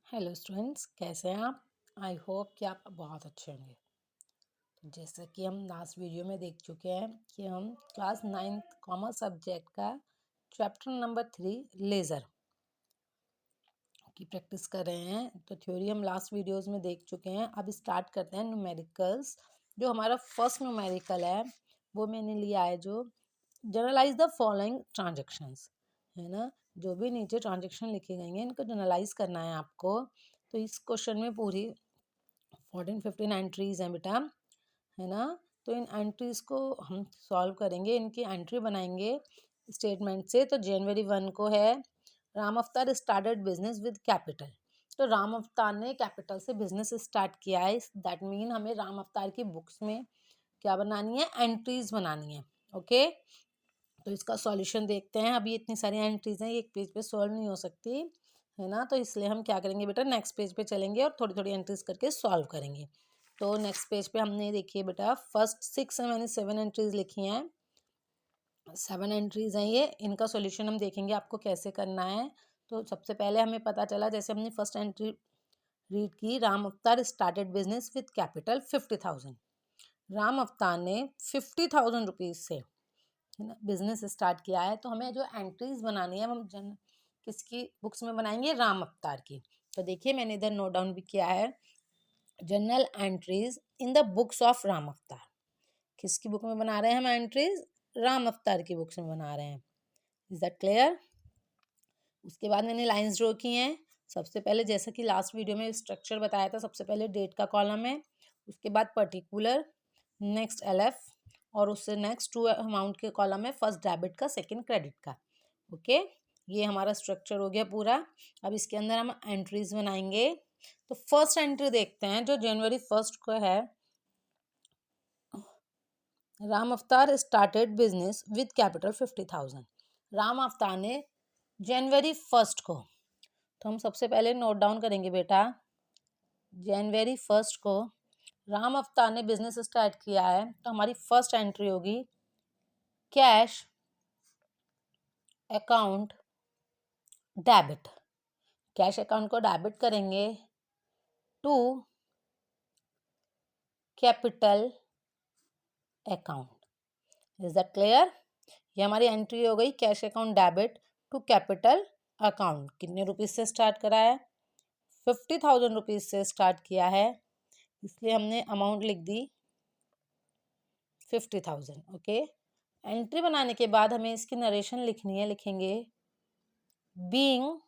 Hello students, कैसे हैं आप। आई होप कि आप बहुत अच्छे होंगे। तो जैसा कि हम लास्ट वीडियो में देख चुके हैं कि हम क्लास 9th कॉमर्स सब्जेक्ट का चैप्टर नंबर 3 लेज़र की प्रैक्टिस कर रहे हैं। तो थ्योरी हम लास्ट वीडियोस में देख चुके हैं। अब स्टार्ट करते हैं न्यूमेरिकल्स। जो हमारा फर्स्ट न्यूमेरिकल है वो मैंने लिया है जो जनरलाइज द फॉलोइंग ट्रांजेक्शन्स, है ना। जो भी नीचे ट्रांजेक्शन लिखे गए हैं इनको जनरलाइज करना है आपको। तो इस क्वेश्चन में पूरी 14-15 एंट्रीज हैं बेटा, है ना। तो इन एंट्रीज को हम सॉल्व करेंगे, इनकी एंट्री बनाएंगे स्टेटमेंट से। तो जनवरी 1 को है राम अवतार स्टार्टेड बिजनेस विद कैपिटल। तो राम अवतार ने कैपिटल से बिजनेस स्टार्ट किया है। दैट मीन हमें राम अवतार की बुक्स में क्या बनानी है, एंट्रीज बनानी है। ओके, तो इसका सॉल्यूशन देखते हैं। अभी इतनी सारी एंट्रीज हैं, एक पेज पे सॉल्व नहीं हो सकती, है ना। तो इसलिए हम क्या करेंगे बेटा, नेक्स्ट पेज पे चलेंगे और थोड़ी थोड़ी एंट्रीज करके सॉल्व करेंगे। तो नेक्स्ट पेज पे हमने देखिए बेटा फर्स्ट 6 मैंने 7 एंट्रीज लिखी हैं। 7 एंट्रीज हैं ये, इनका सॉल्यूशन हम देखेंगे आपको कैसे करना है। तो सबसे पहले हमें पता चला, जैसे हमने फर्स्ट एंट्री रीड की, राम अवतार started business with capital 50,000। Ram अवतार ने 50,000 रुपीज से, है ना, बिजनेस स्टार्ट किया है। तो हमें जो एंट्रीज बनानी है हम किसकी बुक्स में बनाएंगे, राम अवतार की। तो देखिए मैंने इधर नोट डाउन भी किया है, general entries in the books of Ram अवतार। किसकी बुक में बना रहे हैं हम एंट्रीज, राम अवतार की बुक्स में बना रहे हैं। Is that clear. उसके बाद मैंने लाइंस ड्रॉ की हैं। सबसे पहले जैसा कि लास्ट वीडियो में स्ट्रक्चर बताया था, सबसे पहले डेट का कॉलम है, उसके बाद पर्टिकुलर, नेक्स्ट एलएफ, और उससे नेक्स्ट 2 अमाउंट के कॉलम है, फर्स्ट डेबिट का, सेकंड क्रेडिट का। ओके, ये हमारा स्ट्रक्चर हो गया पूरा। अब इसके अंदर हम एंट्रीज बनाएंगे। तो फर्स्ट एंट्री देखते हैं जो जनवरी 1 को है, राम अवतार started business with capital 50,000। Ram अवतार ने जनवरी 1 को, तो हम सबसे पहले नोट डाउन करेंगे बेटा, जनवरी 1 को राम अवतार ने बिजनेस स्टार्ट किया है। तो हमारी फर्स्ट एंट्री होगी cash account debit. Cash account को डेबिट करेंगे to capital account. Is that clear. ये हमारी एंट्री हो गई, cash account debit to capital account. कितने रुपीज से स्टार्ट करा है, 50,000 रुपीज से स्टार्ट किया है, इसलिए हमने अमाउंट लिख दी 50,000। ओके, एंट्री बनाने के बाद हमें इसकी नरेशन लिखनी है। लिखेंगे being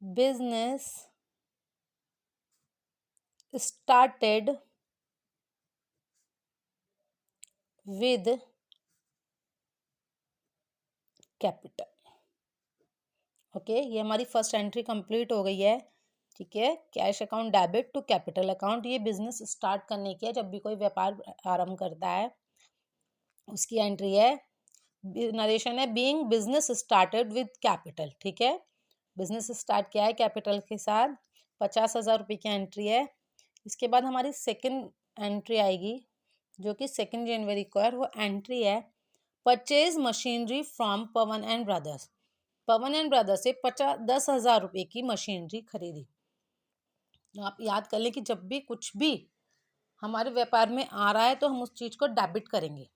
business started with capital. Okay, ये हमारी फर्स्ट एंट्री कंप्लीट हो गई है। ठीक है, cash account debit to capital account, ये बिजनेस स्टार्ट करने की है, जब भी कोई व्यापार आरंभ करता है उसकी एंट्री है। नरेशन है being business started with capital. ठीक है, बिजनेस स्टार्ट किया है कैपिटल के साथ, 50,000 रुपये की एंट्री है। इसके बाद हमारी सेकंड एंट्री आएगी जो कि 2 जनवरी को है। वो एंट्री है purchase machinery from Pawan and brothers. Pawan and brothers से 10,000 रुपये की मशीनरी खरीदी। तो आप याद कर लें कि जब भी कुछ भी हमारे व्यापार में आ रहा है तो हम उस चीज को डेबिट करेंगे।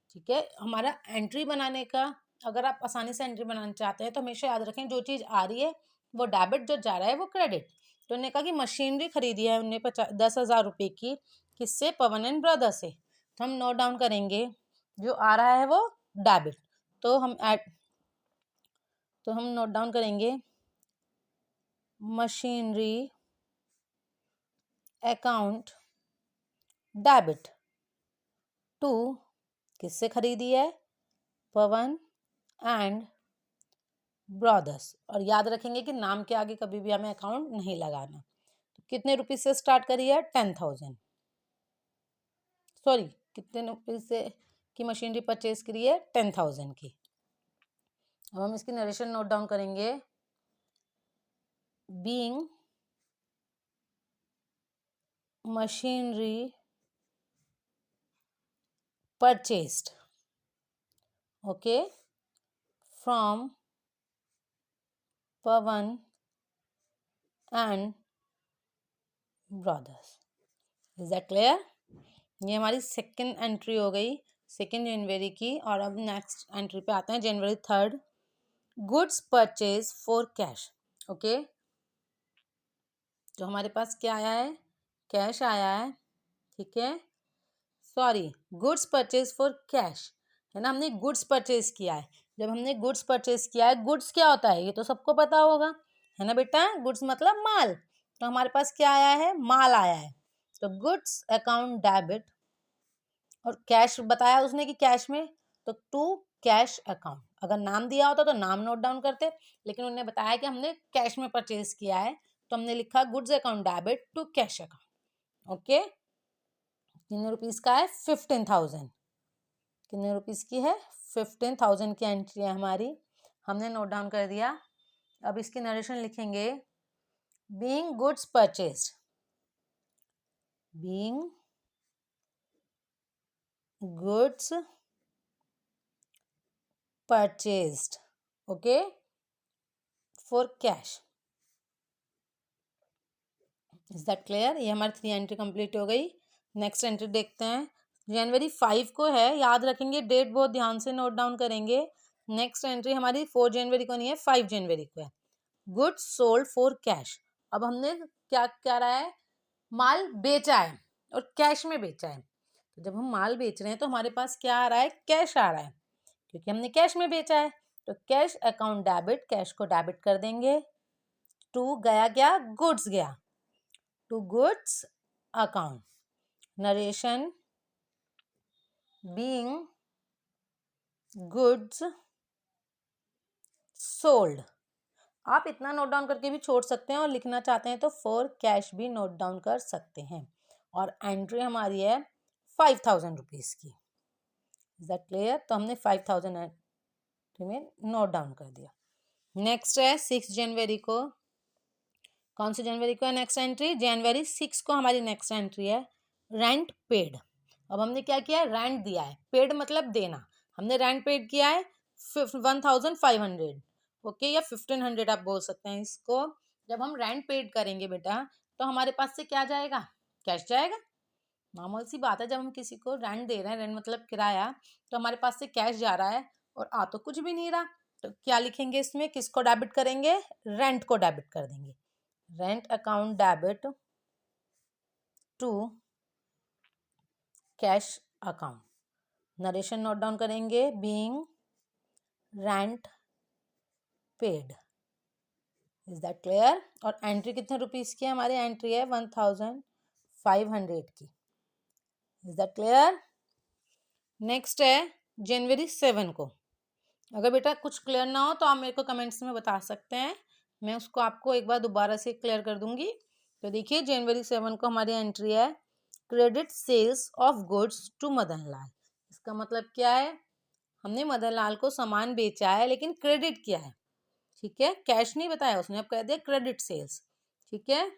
ठीक है, हमारा एंट्री बनाने का, अगर आप आसानी से एंट्री बनाना चाहते हैं तो हमेशा याद रखें जो चीज आ रही है वो डेबिट, जो जा रहा है वो क्रेडिट। तो उन्होंने कहा कि मशीनरी खरीदी है उन्हें 10,000 रुपये की, किससे, पवन एंड ब्रदर से। तो हम नोट डाउन करेंगे जो आ रहा है वो डेबिट। तो हम नोट डाउन करेंगे मशीनरी अकाउंट डेबिट टू, किससे खरीदी है, पवन एंड ब्रदर्स। और याद रखेंगे कि नाम के आगे कभी भी हमें अकाउंट नहीं लगाना। तो कितने रुपीज से स्टार्ट करी है, 10,000, सॉरी कितने रुपीज से की मशीनरी परचेज करी है, 10,000 की। अब हम इसकी नरेशन नोट डाउन करेंगे, being machinery purchased, okay, from Pawan and brothers. Is that clear? ये हमारी सेकेंड एंट्री हो गई 2 जनवरी की। और अब नेक्स्ट एंट्री पे आते हैं January 3rd। Goods purchase for cash. Okay, तो हमारे पास क्या आया है? कैश आया है, ठीक है। Sorry, goods purchase for cash है ना, हमने गुड्स परचेज किया है। जब हमने गुड्स परचेज किया है, गुड्स क्या होता है ये तो सबको पता होगा, है ना बेटा? गुड्स मतलब माल। तो हमारे पास क्या आया है? माल आया है। तो गुड्स अकाउंट डेबिट, और कैश बताया उसने कि कैश में, तो टू कैश अकाउंट। अगर नाम दिया होता तो नाम नोट डाउन करते, लेकिन उन्होंने बताया कि हमने कैश में परचेज किया है, तो हमने लिखा goods account debit to cash account. Okay, कितने रुपीस का है? 15,000। कितने रुपीस की है? 15,000 की एंट्री है हमारी, हमने नोट डाउन कर दिया। अब इसकी नरेशन लिखेंगे। Being goods purchased, being goods purchased, okay, for cash. Is that clear? ये हमारी 3 एंट्री कंप्लीट हो गई। नेक्स्ट एंट्री देखते हैं। January 5 को है, याद रखेंगे, डेट बहुत ध्यान से नोट डाउन करेंगे। नेक्स्ट एंट्री हमारी 4 जनवरी को नहीं है, 5 जनवरी को है। Goods sold for cash. अब हमने क्या क्या रहा है? माल बेचा है और कैश में बेचा है। तो जब हम माल बेच रहे हैं तो हमारे पास क्या आ रहा है? कैश आ रहा है, क्योंकि हमने कैश में बेचा है। तो कैश अकाउंट डेबिट, कैश को डेबिट कर देंगे। टू गया क्या? गुड्स गया, to goods account. Narration, being goods sold. आप इतना नोट डाउन करके भी छोड़ सकते हैं, और लिखना चाहते हैं तो फॉर कैश भी नोट डाउन कर सकते हैं। और एंट्री हमारी है 5,000 रुपीज़ की। Is that clear? तो हमने 5,000 एंट्री में नोट डाउन कर दिया। नेक्स्ट है 6 जनवरी को। कौन सी जनवरी को है नेक्स्ट एंट्री? January 6 को हमारी नेक्स्ट एंट्री है रेंट पेड। अब हमने क्या किया है? रेंट दिया है, पेड मतलब देना। हमने रेंट पेड किया है 1,500, ओके, या 1,500 आप बोल सकते हैं इसको। जब हम रेंट पेड करेंगे बेटा, तो हमारे पास से क्या जाएगा? कैश जाएगा। नॉर्मल सी बात है, जब हम किसी को रेंट दे रहे हैं, रेंट मतलब किराया, तो हमारे पास से कैश जा रहा है और आ तो कुछ भी नहीं रहा। तो क्या लिखेंगे इसमें? किसको डेबिट करेंगे? रेंट को डेबिट कर देंगे। Rent account debit to cash account. Narration note down करेंगे। Being rent paid. Is that clear? और एंट्री कितने रुपीस की है? हमारी एंट्री है 1,500 की। Is that clear? नेक्स्ट है January 7 को। अगर बेटा कुछ क्लियर ना हो तो आप मेरे को कमेंट्स में बता सकते हैं, मैं उसको आपको एक बार दोबारा से क्लियर कर दूंगी। तो देखिए January 7 को हमारी एंट्री है credit sales of goods to Madan Lal. इसका मतलब क्या है? हमने मदन लाल को सामान बेचा है लेकिन क्रेडिट किया है, ठीक है, कैश नहीं बताया उसने, अब कह दिया क्रेडिट सेल्स, ठीक है।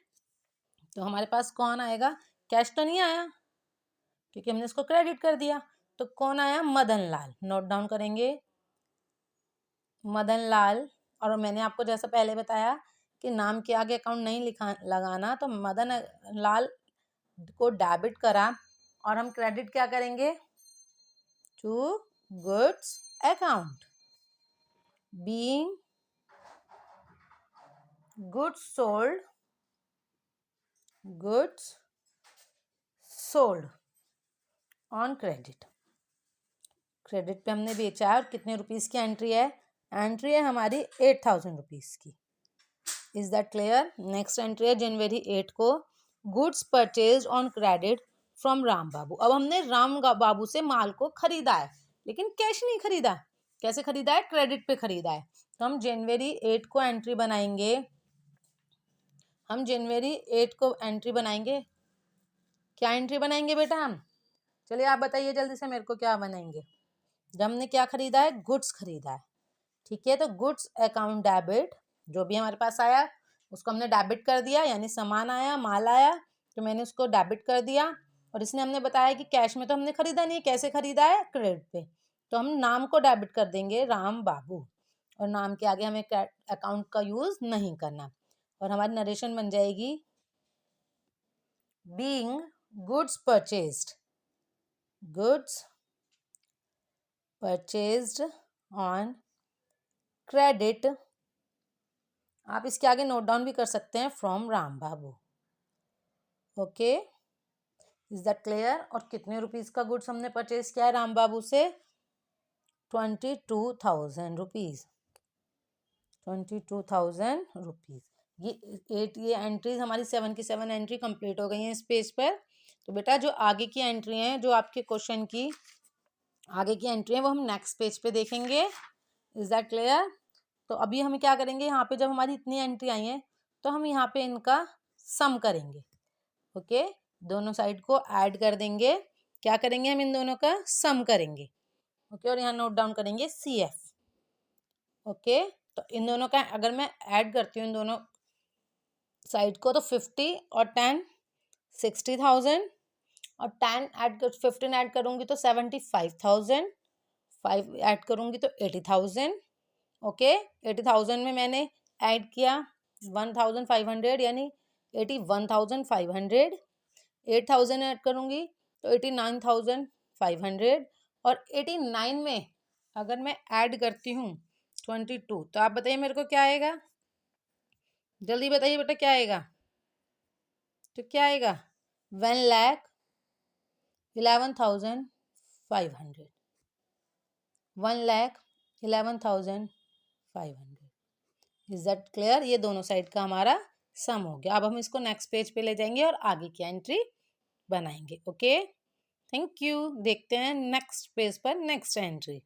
तो हमारे पास कौन आएगा? कैश तो नहीं आया क्योंकि हमने इसको क्रेडिट कर दिया। तो कौन आया? मदन लाल। नोट डाउन करेंगे मदन लाल। और मैंने आपको जैसा पहले बताया कि नाम के आगे अकाउंट नहीं लिखा लगाना, तो मदन लाल को डेबिट करा और हम क्रेडिट क्या करेंगे? To goods account. Being goods sold, goods sold on credit. Credit पे हमने बेचा है और कितने रुपीस की एंट्री है? एंट्री है हमारी 8,000 रुपीस की। Is that clear? Next entry है January 8 को goods purchase on credit from Ram Babu. अब हमने राम बाबू से माल को खरीदा है लेकिन कैश नहीं खरीदा। कैसे खरीदा है? क्रेडिट पे खरीदा है। तो हम January 8 को एंट्री बनाएंगे। हम January 8 को एंट्री बनाएंगे। क्या एंट्री बनाएंगे बेटा हम? चलिए आप बताइए जल्दी से मेरे को, क्या बनाएंगे? जब हमने क्या खरीदा है? गुड्स खरीदा है, ठीक है। तो गुड्स अकाउंट डेबिट, जो भी हमारे पास आया उसको हमने डेबिट कर दिया, यानी सामान आया, माल आया, तो मैंने उसको डेबिट कर दिया। और इसने हमने बताया कि कैश में तो हमने खरीदा नहीं, कैसे खरीदा है? क्रेडिट पे। तो हम नाम को डेबिट कर देंगे राम बाबू, और नाम के आगे हमें अकाउंट का यूज नहीं करना। और हमारी नरेशन बन जाएगी being goods purchased on credit. आप इसके आगे नोट डाउन भी कर सकते हैं from Ram Babu. Okay, is that clear? और कितने रुपीज का गुड्स हमने परचेज किया है राम बाबू से? 22,000 रुपीज। 22,000 रुपीज। ये एंट्रीज हमारी 7 की 7 एंट्री कंप्लीट हो गई हैं इस पेज पर। तो बेटा जो आगे की एंट्री हैं, जो आपके क्वेश्चन की आगे की एंट्री है, वो हम नेक्स्ट पेज पे देखेंगे। Is that clear? तो अभी हम क्या करेंगे, यहाँ पे जब हमारी इतनी एंट्री आई है तो हम यहाँ पे इनका सम करेंगे। ओके, दोनों साइड को ऐड कर देंगे। क्या करेंगे, हम इन दोनों का सम करेंगे। ओके, और यहाँ नोट डाउन करेंगे CF। ओके, तो इन दोनों का अगर मैं ऐड करती हूँ इन दोनों साइड को, तो 50 और 10 60,000 और 15 ऐड करूंगी तो 75,000, 5 ऐड करूंगी तो 80,000। ओके, 80,000 में मैंने ऐड किया 1,500 यानी 81,500। 8,000 ऐड करूंगी तो 89,500। और 89 में अगर मैं ऐड करती हूँ 22, तो आप बताइए मेरे को क्या आएगा? जल्दी बताइए बेटा क्या आएगा? तो क्या आएगा? 1,11,500। 1,11,500। Is that clear? ये दोनों साइड का हमारा सम हो गया। अब हम इसको नेक्स्ट पेज पे ले जाएंगे और आगे की एंट्री बनाएंगे। Okay, thank you. देखते हैं नेक्स्ट पेज पर नेक्स्ट एंट्री।